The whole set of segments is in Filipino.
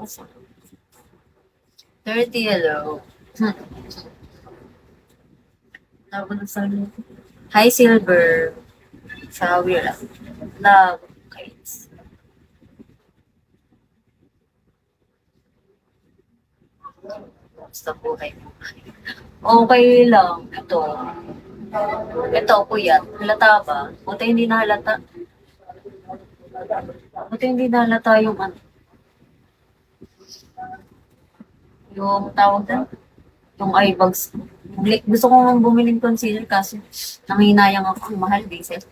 30, hello. Tawag na sa Hi, Silver. Sawi lang. Love. Kites. Basta buhay mo. Okay lang. Ito. Ito, puyat. Halata ba? Buti hindi na halata. Buti hindi na halata yung ano. Yung tawag na. Yung eye bags. Gusto ko nga bumiling concealer kasi nanginayang ako. Ang mahal, diesel.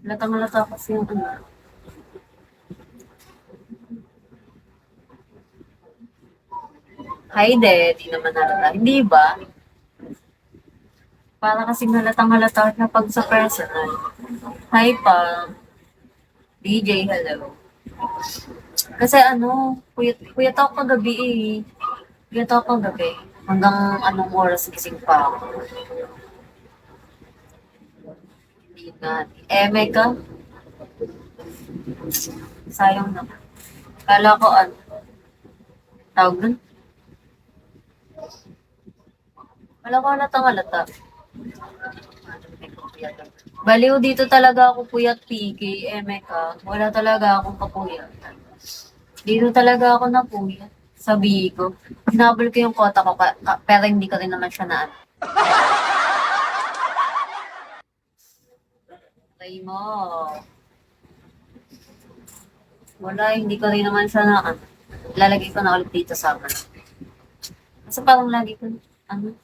Halatang halata kasi yung ano. Hi, De. Di naman halata. Hindi ba? Para kasing halatang halata na pag sa personal. Hi, pa. DJ, hello. Kasi ano, puyat ako kagabi eh. Puyat ako kagabi. Hanggang anong oras gising pa ako. Hindi na. Mega. Sayang na. Kala ko ano. Tawag nun. Kala ko halatang halata. Baliw dito talaga ako puyat PK, Mega. Wala talaga akong kapuyat. Dito talaga ako napuyat. Sabi ko. Hinabol ko yung kota ko, pero hindi ko rin naman siya naan. Try mo. Wala, hindi ko rin naman siya naan. Lalagay ko na ulit dito sa akin. Kasi parang lagi ko, ano,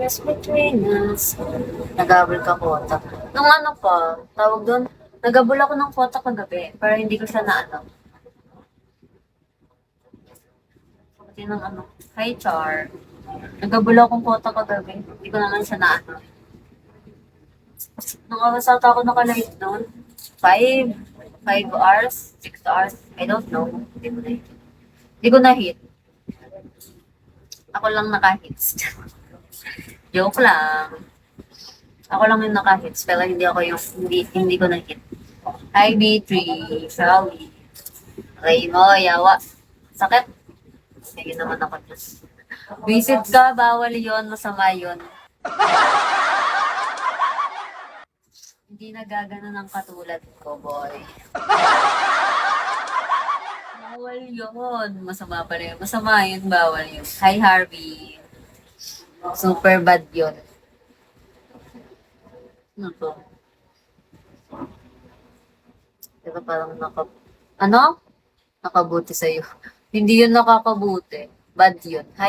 yes, between us. Nagabol ka kota. Nung ano pa, tawag doon, nagabol ako ng kota kagabi, pero hindi ko siya na ano. Pati ng ano, hi Char. Nagabol akong kota kagabi, hindi ko naman siya na ano. Nung oras ata ako nakalive doon, 5 hours, 6 hours, I don't know. Hindi ko na hit. Hindi ko na hit. Ako lang naka-hits. Joke lang. Ako lang yung naka-hits, pero hindi ako yung, hindi ko na-hit. Hi, B3, Shawi. Okay mo, yawa. Sakit. Sige naman ako dyan. Visit ka, bawal yon, masama yon. Hindi nagagano ng katulad ko, boy. Bawal yun. Masama pa rin. Masama yun, bawal yun. Hi, Harvey. Super bad yun. Ano to? Diba parang ano? Nakabuti sa'yo. Hindi yun nakakabuti. Bad yun. Hi,